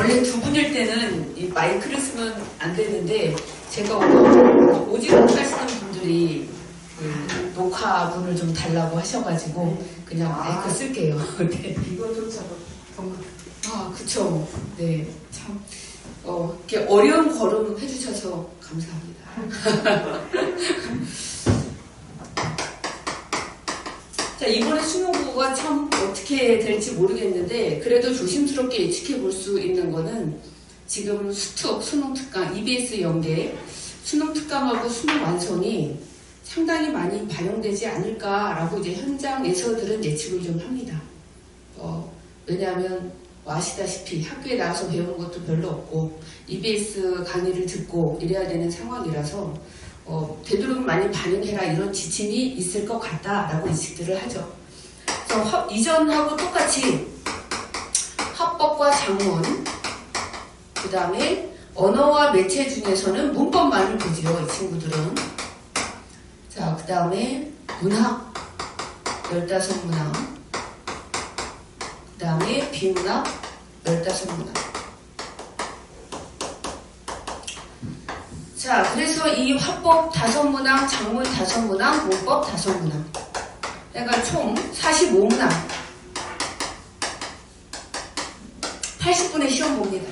원래 두 분일 때는 이 마이크를 쓰면 안 되는데 제가 오직 못하시는 분들이 그 녹화분을 좀 달라고 하셔가지고 그냥 마이크 쓸게요. 네. 이거조차 아, 그쵸. 네. 참, 이렇게 어려운 걸음 해주셔서 감사합니다. 자, 이번에 수능고가 참 어떻게 될지 모르겠는데, 그래도 조심스럽게 예측해 볼 수 있는 거는 지금 수능 특강, EBS 연계, 수능 특강하고 수능 완성이 상당히 많이 반영되지 않을까라고 이제 현장에서들은 예측을 좀 합니다. 왜냐하면 아시다시피 학교에 나와서 배우는 것도 별로 없고 EBS 강의를 듣고 이래야 되는 상황이라서 되도록 많이 반영해라 이런 지침이 있을 것 같다라고 예측들을 하죠. 그래서 이전하고 똑같이 합법과 작문, 그 다음에 언어와 매체 중에서는 문법만을 보지요, 이 친구들은. 자, 그 다음에 문학, 15문항, 그 다음에 비문학, 15문항. 자, 그래서 이 화법 5문항, 작문 5문항, 문법 5문항. 그러니까 총 45문항. 80분의 시험 봅니다.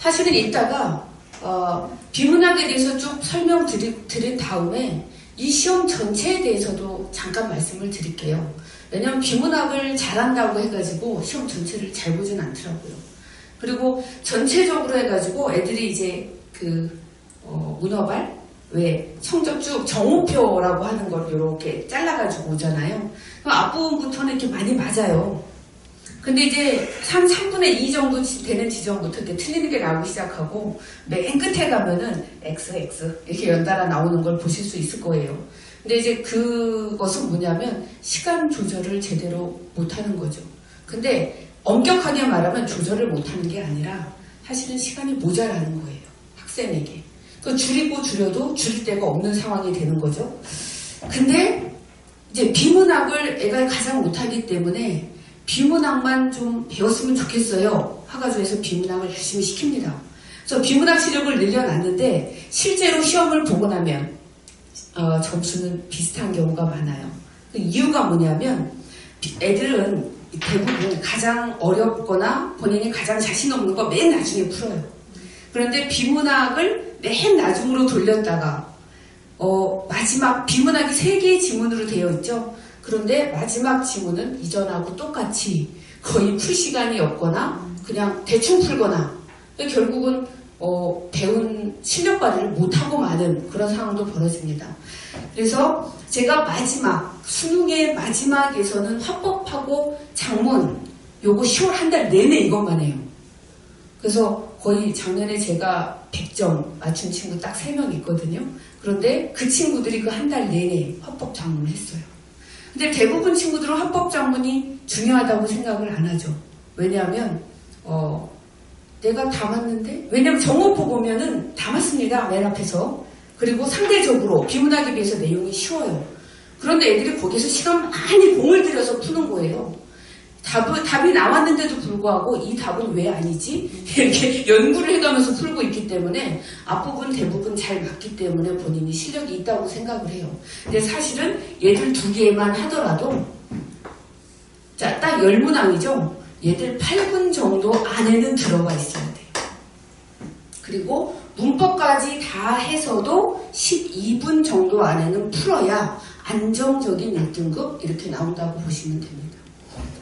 사실은 이따가 비문학에 대해서 쭉 설명드린 다음에 이 시험 전체에 대해서도 잠깐 말씀을 드릴게요. 왜냐면 비문학을 잘한다고 해가지고 시험 전체를 잘 보진 않더라고요. 그리고 전체적으로 해가지고 애들이 이제 문어발 왜 성적 쭉 정오표라고 하는 걸 이렇게 잘라가지고 오잖아요. 그럼 앞부분부터는 이렇게 많이 맞아요. 근데 이제 3분의 2 정도 되는 지점부터 이렇게 틀리는 게 나오기 시작하고 맨 끝에 가면은 XX 이렇게 연달아 나오는 걸 보실 수 있을 거예요. 근데 이제 그것은 뭐냐면 시간 조절을 제대로 못하는 거죠. 근데 엄격하게 말하면 조절을 못하는 게 아니라 사실은 시간이 모자라는 거예요. 학생에게. 그 줄이고 줄여도 줄일 데가 없는 상황이 되는 거죠. 근데 이제 비문학을 애가 가장 못하기 때문에 비문학만 좀 배웠으면 좋겠어요. 학과조에서 비문학을 열심히 시킵니다. 그래서 비문학 시력을 늘려놨는데 실제로 시험을 보고 나면 점수는 비슷한 경우가 많아요. 그 이유가 뭐냐면 애들은 대부분 가장 어렵거나 본인이 가장 자신 없는 거 맨 나중에 풀어요. 그런데 비문학을 맨 나중으로 돌렸다가 마지막 비문학이 3개의 지문으로 되어 있죠. 그런데 마지막 지문은 이전하고 똑같이 거의 풀 시간이 없거나 그냥 대충 풀거나 결국은 배운 실력 발휘를 못하고 마는 그런 상황도 벌어집니다. 그래서 제가 수능의 마지막에서는 화법하고 작문 요거 10월 한 달 내내 이것만 해요. 그래서 거의 작년에 제가 100점 맞춘 친구 딱 3명 있거든요. 그런데 그 친구들이 그 한 달 내내 화법 작문을 했어요. 근데 대부분 친구들은 화법 작문이 중요하다고 생각을 안 하죠. 왜냐하면 내가 다 맞는데? 왜냐면 정오표 보면은 다 맞습니다. 맨 앞에서. 그리고 상대적으로 비문학에 비해서 내용이 쉬워요. 그런데 애들이 거기서 시간 많이 공을 들여서 푸는 거예요. 답이 나왔는데도 불구하고 이 답은 왜 아니지? 이렇게 연구를 해가면서 풀고 있기 때문에 앞부분 대부분 잘 맞기 때문에 본인이 실력이 있다고 생각을 해요. 근데 사실은 얘들 2개만 하더라도 자, 딱 10문항이죠? 얘들 8분 정도 안에는 들어가 있어야 돼요. 그리고 문법까지 다 해서도 12분 정도 안에는 풀어야 안정적인 1등급 이렇게 나온다고 보시면 됩니다.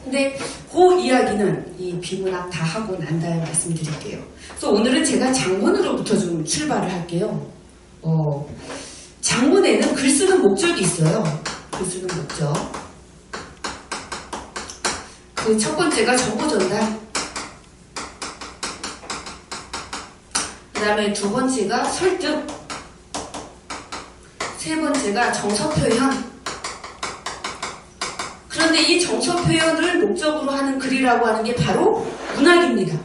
근데 그 이야기는 이 비문학 다 하고 난 다음에 말씀드릴게요. 그래서 오늘은 제가 장문으로부터 좀 출발을 할게요. 장문에는 글 쓰는 목적이 있어요. 글 쓰는 목적. 그 첫 번째가 정보 전달. 그 다음에 2번째가 설득. 3번째가 정서 표현. 그런데 이 정서 표현을 목적으로 하는 글이라고 하는 게 바로 문학입니다.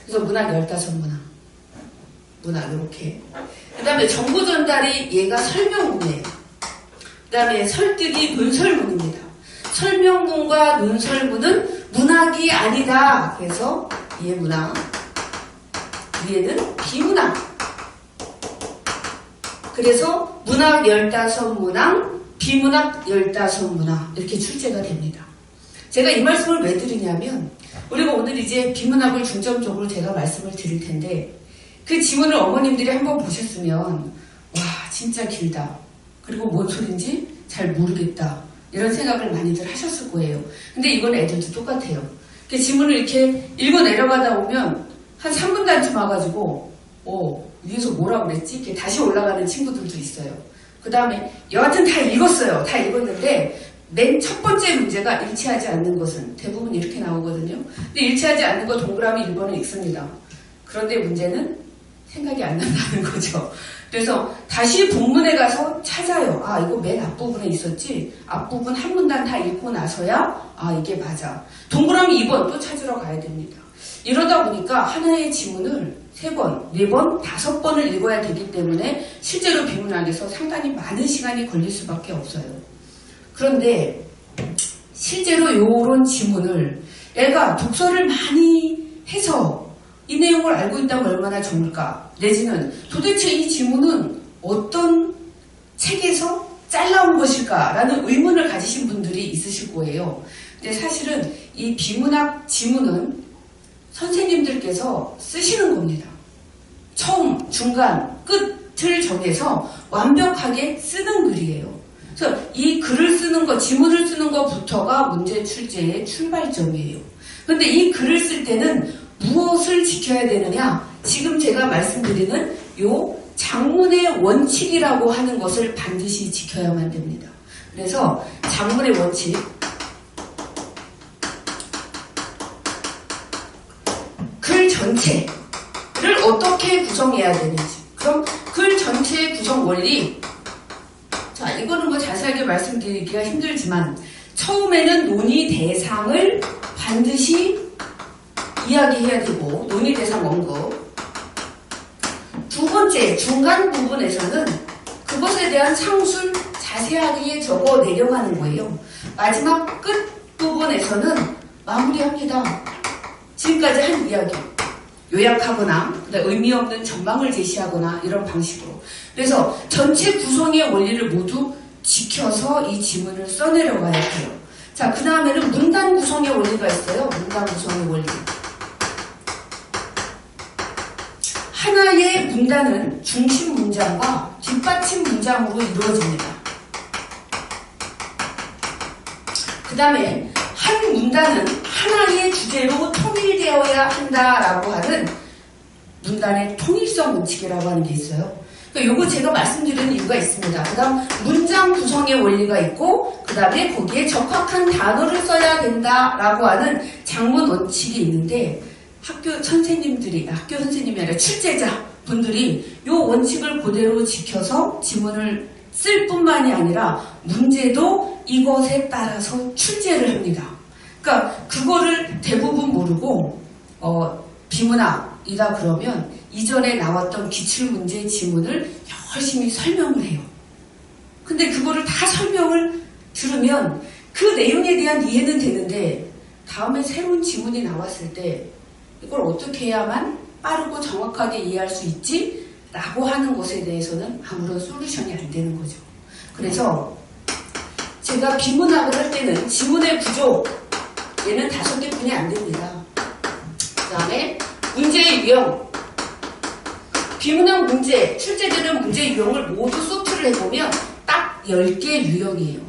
그래서 문학 15문항. 문학 이렇게. 그 다음에 정보 전달이 얘가 설명문이에요. 그 다음에 설득이 논설문입니다. 설명문과 논설문은 문학 문학이 아니다. 그래서 위에 문학, 위에는 비문학. 그래서 문학 15문항, 비문학 15문항 이렇게 출제가 됩니다. 제가 이 말씀을 왜 드리냐면 우리가 오늘 이제 비문학을 중점적으로 제가 말씀을 드릴 텐데 그 지문을 어머님들이 한번 보셨으면 와 진짜 길다. 그리고 뭔 소린지 잘 모르겠다. 이런 생각을 많이들 하셨을 거예요. 근데 이건 애들도 똑같아요. 그 지문을 이렇게 읽어 내려가다 보면 한 3분 단쯤 와가지고 위에서 뭐라 그랬지? 이렇게 다시 올라가는 친구들도 있어요. 그 다음에 여하튼 다 읽었어요. 다 읽었는데 맨 첫 번째 문제가 일치하지 않는 것은 대부분 이렇게 나오거든요. 근데 일치하지 않는 거 동그라미 1번을 읽습니다. 그런데 문제는 생각이 안 난다는 거죠. 그래서 다시 본문에 가서 찾아요. 아 이거 맨 앞부분에 있었지. 앞부분 한 문단 다 읽고 나서야 아 이게 맞아. 동그라미 2번 또 찾으러 가야 됩니다. 이러다 보니까 하나의 지문을 3번, 4번, 5번을 읽어야 되기 때문에 실제로 비문학에서 상당히 많은 시간이 걸릴 수밖에 없어요. 그런데 실제로 이런 지문을 애가 독서를 많이 해서 이 내용을 알고 있다면 얼마나 좋을까? 내지는 도대체 이 지문은 어떤 책에서 잘라온 것일까? 라는 의문을 가지신 분들이 있으실 거예요. 근데 사실은 이 비문학 지문은 선생님들께서 쓰시는 겁니다. 처음, 중간, 끝을 정해서 완벽하게 쓰는 글이에요. 그래서 이 글을 쓰는 것, 지문을 쓰는 것부터가 문제 출제의 출발점이에요. 그런데 이 글을 쓸 때는 무엇을 지켜야 되느냐? 지금 제가 말씀드리는 요 작문의 원칙이라고 하는 것을 반드시 지켜야만 됩니다. 그래서 작문의 원칙, 글 전체를 어떻게 구성해야 되는지. 그럼 글 전체의 구성 원리. 자, 이거는 뭐 자세하게 말씀드리기가 힘들지만 처음에는 논의 대상을 반드시 이야기해야 되고 논의 대상 언급. 두 번째, 중간 부분에서는 그것에 대한 상술 자세하게 적어 내려가는 거예요. 마지막 끝 부분에서는 마무리합니다. 지금까지 한 이야기 요약하거나 의미 없는 전망을 제시하거나 이런 방식으로. 그래서 전체 구성의 원리를 모두 지켜서 이 지문을 써내려가야 해요. 자, 그 다음에는 문단 구성의 원리가 있어요. 문단 구성의 원리. 하나의 문단은 중심 문장과 뒷받침 문장으로 이루어집니다. 그 다음에 한 문단은 하나의 주제로 통일되어야 한다라고 하는 문단의 통일성 원칙이라고 하는 게 있어요. 그러니까 요거 제가 말씀드리는 이유가 있습니다. 그 다음 문장 구성의 원리가 있고 그 다음에 거기에 적합한 단어를 써야 된다라고 하는 작문 원칙이 있는데 학교 선생님이 아니라 출제자 분들이 요 원칙을 그대로 지켜서 지문을 쓸 뿐만이 아니라 문제도 이것에 따라서 출제를 합니다. 그러니까 그거를 대부분 모르고 비문학이다 그러면 이전에 나왔던 기출문제 지문을 열심히 설명을 해요. 근데 그거를 다 설명을 들으면 그 내용에 대한 이해는 되는데 다음에 새로운 지문이 나왔을 때 이걸 어떻게 해야만 빠르고 정확하게 이해할 수 있지? 라고 하는 것에 대해서는 아무런 솔루션이 안 되는 거죠. 그래서 제가 비문학을 할 때는 지문의 구조 얘는 5개뿐이 안 됩니다. 그 다음에 문제의 유형. 비문학 문제, 출제되는 문제 유형을 모두 소트를 해보면 딱 10개 유형이에요.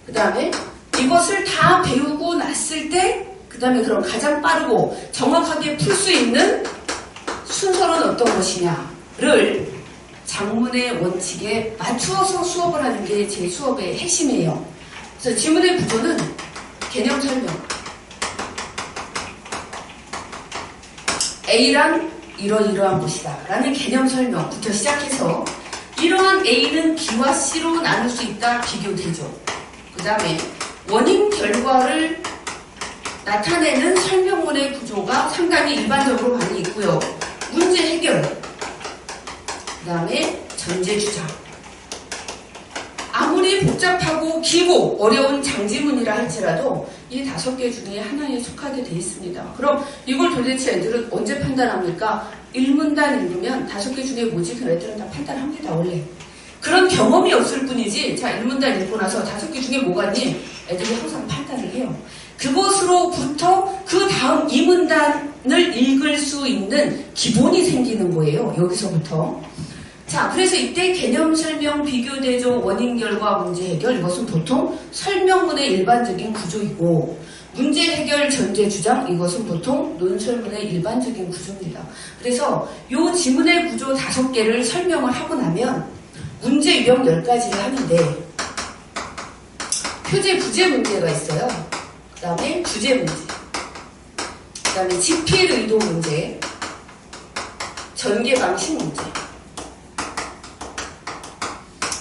그 다음에 이것을 다 배우고 났을 때 그 다음에 그럼 가장 빠르고 정확하게 풀 수 있는 순서는 어떤 것이냐를 작문의 원칙에 맞추어서 수업을 하는 게 제 수업의 핵심이에요. 그래서 지문의 구조는 개념 설명. A란 이러이러한 것이다 라는 개념 설명부터 시작해서 이러한 A는 B와 C로 나눌 수 있다 비교되죠. 그 다음에 원인 결과를 나타내는 설명문의 구조가 상당히 일반적으로 많이 있고요. 문제 해결, 그 다음에 전제 주장. 아무리 복잡하고 길고 어려운 장지문이라 할지라도 이 5개 중에 하나에 속하게 돼 있습니다. 그럼 이걸 도대체 애들은 언제 판단합니까? 1문단 읽으면 5개 중에 뭐지? 그럼 애들은 다 판단합니다, 원래. 그런 경험이 없을 뿐이지, 자, 1문단 읽고 나서 5개 중에 뭐가니? 애들이 항상 판단을 해요. 그것으로부터 그 다음 2문단을 읽을 수 있는 기본이 생기는 거예요. 여기서부터. 자, 그래서 이때 개념 설명, 비교 대조, 원인 결과, 문제 해결, 이것은 보통 설명문의 일반적인 구조이고, 문제 해결 전제 주장, 이것은 보통 논설문의 일반적인 구조입니다. 그래서 이 지문의 구조 5개를 설명을 하고 나면 문제 유형 10가지를 하는데, 표제 부재 문제가 있어요. 그 다음에 주제 문제, 그 다음에 집필 의도 문제, 전개 방식 문제,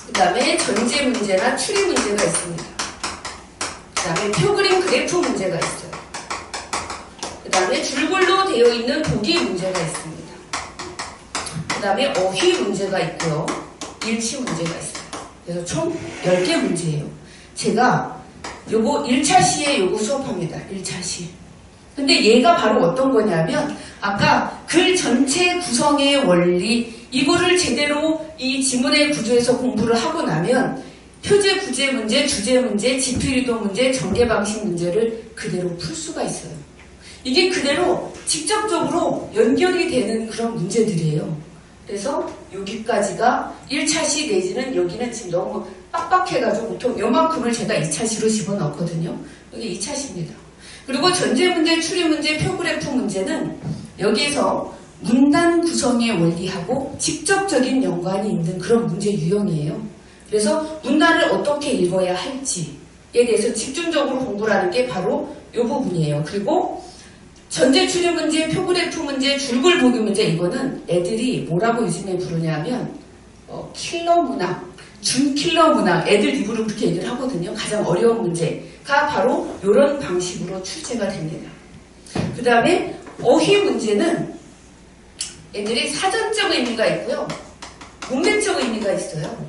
그 다음에 전제 문제나 추리 문제가 있습니다. 그 다음에 표그림 그래프 문제가 있어요. 그 다음에 줄글로 되어 있는 보기 문제가 있습니다. 그 다음에 어휘 문제가 있고요. 일치 문제가 있어요. 그래서 총 10개 문제예요. 제가 요거 1차 시에 요거 수업합니다. 1차 시. 근데 얘가 바로 어떤 거냐면 아까 글 전체 구성의 원리, 이거를 제대로 이 지문의 구조에서 공부를 하고 나면 표제 부재 문제, 주제 문제, 집필의도 문제, 전개 방식 문제를 그대로 풀 수가 있어요. 이게 그대로 직접적으로 연결이 되는 그런 문제들이에요. 그래서 여기까지가 1차 시 내지는 여기는 지금 너무 빡빡해가지고 보통 요만큼을 제가 2차 시로 집어넣거든요. 여기 2차 시입니다. 그리고 전제 문제, 추리 문제, 표그래프 문제는 여기에서 문단 구성의 원리하고 직접적인 연관이 있는 그런 문제 유형이에요. 그래서 문단을 어떻게 읽어야 할지에 대해서 집중적으로 공부를 하는 게 바로 이 부분이에요. 그리고 전제 추리 문제, 표그래프 문제, 줄글 보기 문제, 이거는 애들이 뭐라고 요즘에 부르냐면 킬러 문학, 준킬러 문학, 애들 입으로 그렇게 얘기를 하거든요. 가장 어려운 문제가 바로 이런 방식으로 출제가 됩니다. 그 다음에 어휘 문제는 애들이 사전적 의미가 있고요. 문맥적 의미가 있어요.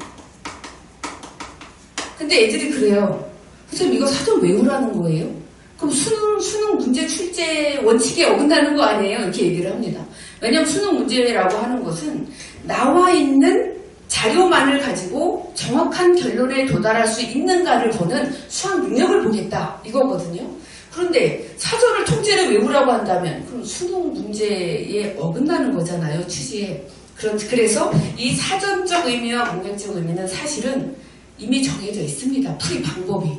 근데 애들이 그래요. 선생님 이거 사전 외우라는 거예요? 그럼 수능 문제 출제 원칙에 어긋나는 거 아니에요? 이렇게 얘기를 합니다. 왜냐하면 수능 문제라고 하는 것은 나와 있는 자료만을 가지고 정확한 결론에 도달할 수 있는가를 보는 수학 능력을 보겠다 이거거든요. 그런데 사전을 통째로 외우라고 한다면 그럼 수능 문제에 어긋나는 거잖아요. 취지에. 그래서 이 사전적 의미와 문맥적 의미는 사실은 이미 정해져 있습니다. 풀이 방법이.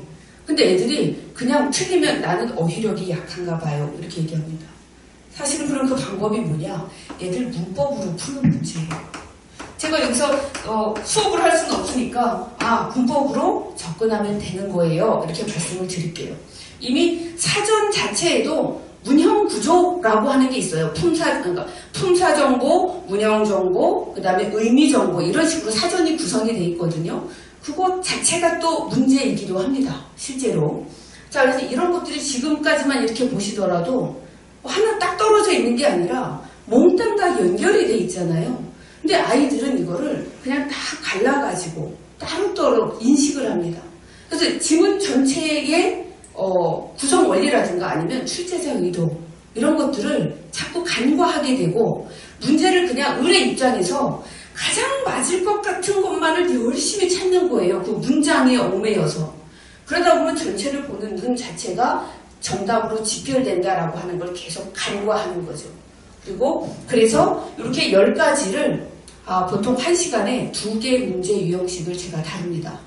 근데 애들이 그냥 틀리면 나는 어휘력이 약한가 봐요. 이렇게 얘기합니다. 사실은 그럼 그 방법이 뭐냐? 애들 문법으로 푸는 문제예요. 제가 여기서 수업을 할 수는 없으니까 문법으로 접근하면 되는 거예요. 이렇게 말씀을 드릴게요. 이미 사전 자체에도 문형 구조라고 하는 게 있어요. 품사 정보, 문형 정보, 그 다음에 의미 정보 이런 식으로 사전이 구성이 돼 있거든요. 그것 자체가 또 문제이기도 합니다. 실제로. 자, 그래서 이런 것들이 지금까지만 이렇게 보시더라도 하나 딱 떨어져 있는 게 아니라 몽땅 다 연결이 돼 있잖아요. 근데 아이들은 이거를 그냥 다 갈라가지고 따로따로 인식을 합니다. 그래서 지문 전체의 구성 원리라든가 아니면 출제자 의도 이런 것들을 자꾸 간과하게 되고 문제를 그냥 을의 입장에서 가장 맞을 것 같은 것만을 열심히 찾는 거예요. 그 문장에 얽매여서. 그러다 보면 전체를 보는 눈 자체가 정답으로 집결된다라고 하는 걸 계속 간과하는 거죠. 그리고 그래서 이렇게 10가지를 보통 1시간에 2개 문제 유형식을 제가 다룹니다.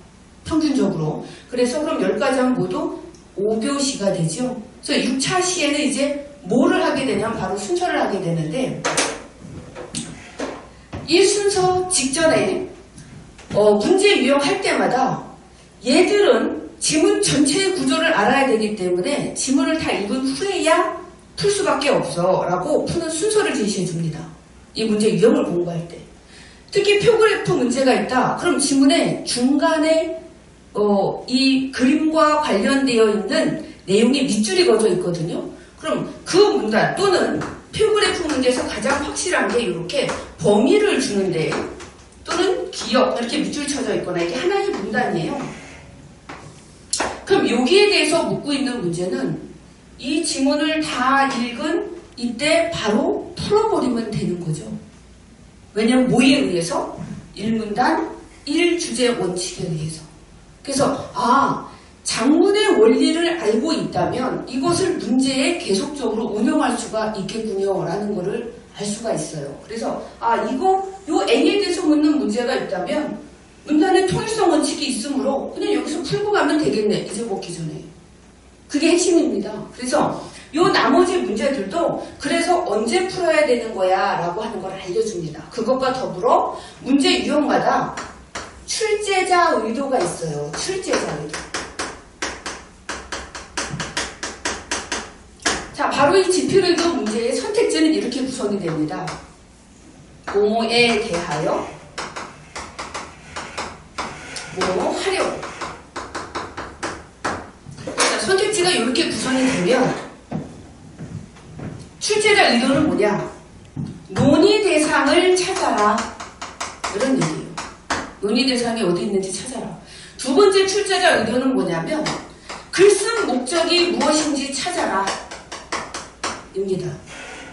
평균적으로. 그래서 그럼 10가지 모두 5교시가 되죠. 그래서 6차 시에는 이제 뭐를 하게 되냐면 바로 순서를 하게 되는데 이 순서 직전에 문제 유형할 때마다 얘들은 지문 전체의 구조를 알아야 되기 때문에 지문을 다 읽은 후에야 풀 수밖에 없어 라고 푸는 순서를 제시해 줍니다. 이 문제 유형을 공부할 때. 특히 표그래프 문제가 있다. 그럼 지문의 중간에 이 그림과 관련되어 있는 내용이 밑줄이 그어져 있거든요. 그럼 그 문단 또는 표그래프 문제에서 가장 확실한 게 이렇게 범위를 주는데 또는 기억 이렇게 밑줄 쳐져 있거나 이게 하나의 문단이에요. 지금 여기에 대해서 묻고 있는 문제는 이 지문을 다 읽은 이때 바로 풀어버리면 되는 거죠. 왜냐면 뭐에 의해서? 1문단 1주제 원칙에 의해서. 그래서 장문의 원리를 알고 있다면 이것을 문제에 계속적으로 운영할 수가 있겠군요 라는 거를 알 수가 있어요. 그래서 요 A에 대해서 묻는 문제가 있다면 문단의 통일성 원칙이 있으므로 그냥 여기서 풀고 가면 되겠네, 잊어먹기 전에. 그게 핵심입니다. 그래서 요 나머지 문제들도 그래서 언제 풀어야 되는 거야 라고 하는 걸 알려줍니다. 그것과 더불어 문제 유형마다 출제자 의도가 있어요. 출제자 의도. 자, 바로 이 지필의도 문제의 선택지는 이렇게 구성이 됩니다. 뭐뭐에 대하여 뭐뭐 하려고. 자, 선택지가 이렇게 구성이 되면 출제자 의도는 뭐냐? 논의 대상을 찾아라. 이런 얘기예요. 논의 대상이 어디 있는지 찾아라. 두 번째 출제자 의도는 뭐냐면 글쓴 목적이 무엇인지 찾아라. 입니다.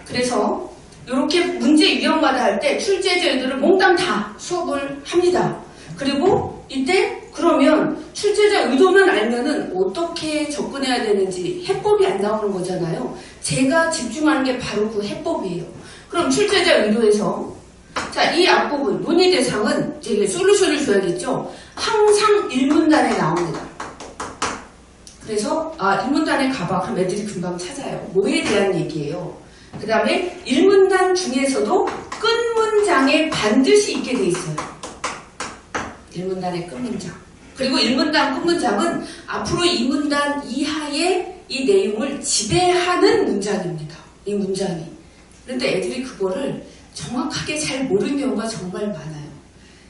그래서 이렇게 문제 유형마다 할 때 출제자 의도를 몽땅 다 수업을 합니다. 그리고 이때 그러면 출제자 의도만 알면은 어떻게 접근해야 되는지 해법이 안 나오는 거잖아요. 제가 집중하는 게 바로 그 해법이에요. 그럼 출제자 의도에서 자, 이 앞부분 논의 대상은 이제 솔루션을 줘야겠죠. 항상 1문단에 나옵니다. 그래서 1문단에 가봐. 그럼 애들이 금방 찾아요. 뭐에 대한 얘기예요. 그 다음에 1문단 중에서도 끝문장에 반드시 있게 돼 있어요. 1문단의 끝문장. 그리고 1문단 끝문장은 앞으로 2문단 이하의 이 내용을 지배하는 문장입니다. 이 문장이. 그런데 애들이 그거를 정확하게 잘 모르는 경우가 정말 많아요.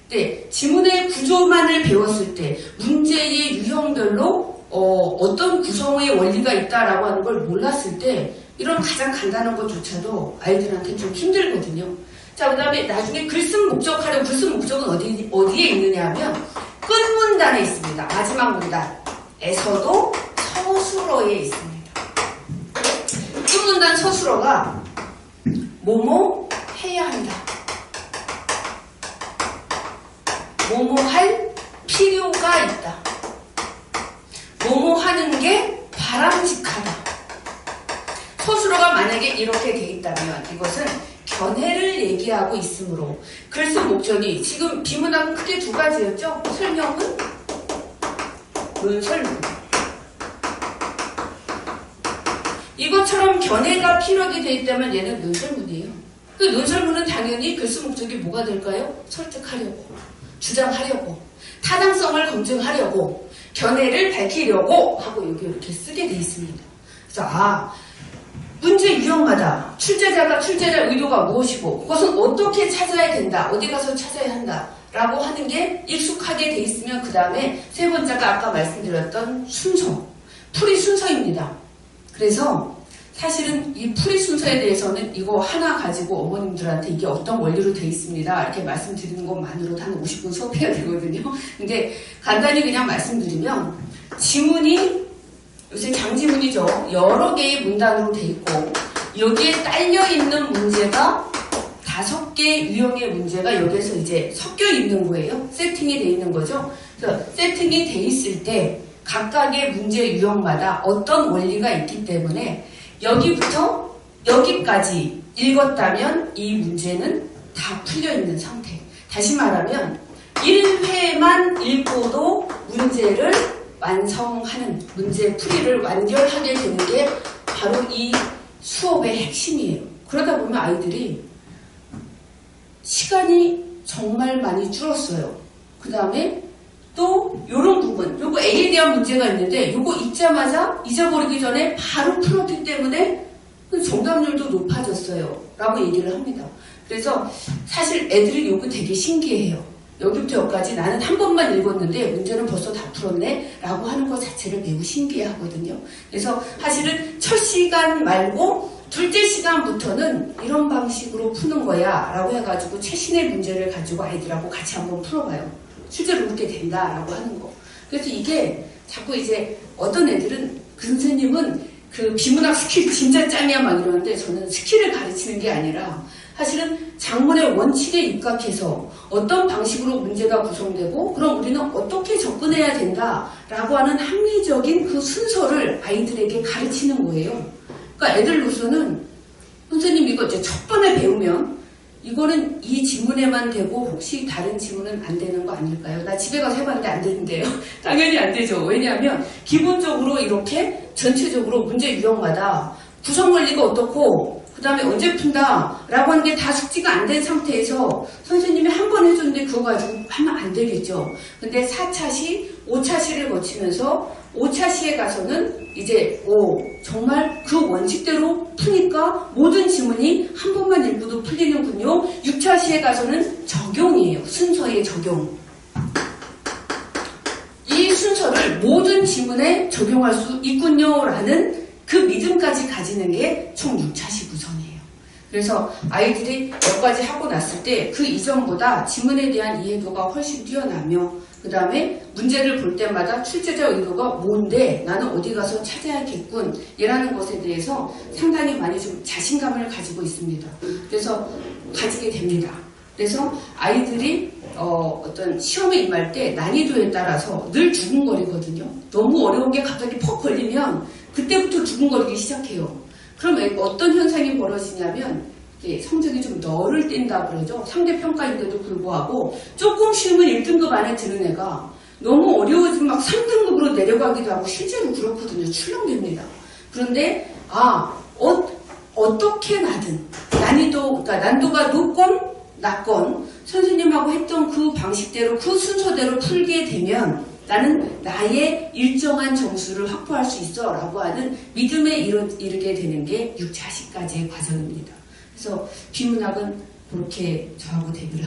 근데 지문의 구조만을 배웠을 때 문제의 유형별로 어떤 구성의 원리가 있다라고 하는 걸 몰랐을 때 이런 가장 간단한 것조차도 아이들한테 좀 힘들거든요. 자, 그 다음에 나중에 글쓴 목적 하려고 글쓴 목적은 어디에 있느냐 하면 끝문단에 있습니다. 마지막 문단에서도 서술어에 있습니다. 끝문단 서술어가 뭐뭐 해야 한다. 뭐뭐 할 필요가 있다. 뭐뭐 하는 게 바람직하다. 서술어가 만약에 이렇게 돼 있다면 이것은 견해를 얘기하고 있으므로 글쓴 목적이 지금 비문학은 크게 두 가지였죠. 설명문, 논설문. 이것처럼 견해가 필요하게 돼 있다면 얘는 논설문이에요. 그 논설문은 당연히 글쓴 목적이 뭐가 될까요? 설득하려고, 주장하려고, 타당성을 검증하려고, 견해를 밝히려고 하고 여기 이렇게 쓰게 돼 있습니다. 그래서 문제 유형마다 출제자 의도가 무엇이고 그것은 어떻게 찾아야 된다, 어디 가서 찾아야 한다 라고 하는 게 익숙하게 돼 있으면 그 다음에 세 번째가 아까 말씀드렸던 순서, 풀이 순서입니다. 그래서 사실은 이 풀이 순서에 대해서는 이거 하나 가지고 어머님들한테 이게 어떤 원리로 돼 있습니다 이렇게 말씀드리는 것만으로도 한 50분 수업해야 되거든요. 근데 간단히 그냥 말씀드리면 지문이 요새 장지문이죠. 여러 개의 문단으로 돼 있고 여기에 딸려있는 문제가 5개 유형의 문제가 여기에서 이제 섞여 있는 거예요. 세팅이 돼 있는 거죠. 그래서 세팅이 돼 있을 때 각각의 문제 유형마다 어떤 원리가 있기 때문에 여기부터 여기까지 읽었다면 이 문제는 다 풀려있는 상태. 다시 말하면 1회만 읽고도 문제를 완성하는 문제 풀이를 완결하게 되는 게 바로 이 수업의 핵심이에요. 그러다 보면 아이들이 시간이 정말 많이 줄었어요. 그 다음에 또 이런 부분, 요거 A에 대한 문제가 있는데 요거 읽자마자 잊어버리기 전에 바로 풀었기 때문에 정답률도 높아졌어요 라고 얘기를 합니다. 그래서 사실 애들이 요거 되게 신기해요. 여기부터 여기까지 나는 한 번만 읽었는데 문제는 벌써 다 풀었네 라고 하는 것 자체를 매우 신기해 하거든요. 그래서 사실은 첫 시간 말고 둘째 시간부터는 이런 방식으로 푸는 거야 라고 해가지고 최신의 문제를 가지고 아이들하고 같이 한번 풀어봐요. 실제로 그렇게 된다라고 하는 거. 그래서 이게 자꾸 이제 어떤 애들은 그 선생님은 그 비문학 스킬 진짜 짱이야 막 이러는데 저는 스킬을 가르치는 게 아니라 사실은 작문의 원칙에 입각해서 어떤 방식으로 문제가 구성되고 그럼 우리는 어떻게 접근해야 된다라고 하는 합리적인 그 순서를 아이들에게 가르치는 거예요. 그러니까 애들로서는 선생님 이거 이제 첫 번에 배우면 이거는 이 지문에만 되고 혹시 다른 지문은 안 되는 거 아닐까요? 나 집에 가서 해봤는데 안 되는데요. 당연히 안 되죠. 왜냐하면 기본적으로 이렇게 전체적으로 문제 유형마다 구성 원리가 어떻고 그 다음에 언제 푼다 라고 하는 게 다 숙지가 안 된 상태에서 선생님이 한 번 해줬는데 그거 가지고 하면 안 되겠죠. 근데 4차 시, 5차 시를 거치면서 5차 시에 가서는 이제 정말 그 원칙대로 푸니까 모든 지문이 한 번만 읽고도 풀리는군요. 6차 시에 가서는 적용이에요. 순서의 적용. 이 순서를 모든 지문에 적용할 수 있군요 라는 그 믿음까지 가지는 게 총 6차 시 구성이에요. 그래서 아이들이 몇 가지 하고 났을 때 그 이전보다 지문에 대한 이해도가 훨씬 뛰어나며 그 다음에 문제를 볼 때마다 출제자 의도가 뭔데 나는 어디 가서 찾아야겠군 이라는 것에 대해서 상당히 많이 좀 자신감을 가지고 있습니다. 그래서 가지게 됩니다. 그래서 아이들이 어떤 시험에 임할 때 난이도에 따라서 늘 두근거리거든요. 너무 어려운 게 갑자기 퍽 걸리면 그때부터 두근거리기 시작해요. 그럼 어떤 현상이 벌어지냐면 성적이 좀 너를 띈다 그러죠. 상대평가인데도 불구하고 조금 쉬우면 1등급 안에 드는 애가 너무 어려워지면 막 3등급으로 내려가기도 하고 실제로 그렇거든요. 출렁됩니다. 그런데 어떻게 나든 그러니까 난도가 높건 낮건 선생님하고 했던 그 방식대로 그 순서대로 풀게 되면 나는 나의 일정한 점수를 확보할 수 있어 라고 하는 믿음에 이르게 되는 게 6차시까지의 과정입니다. 그래서 비문학은 그렇게 저하고 대비를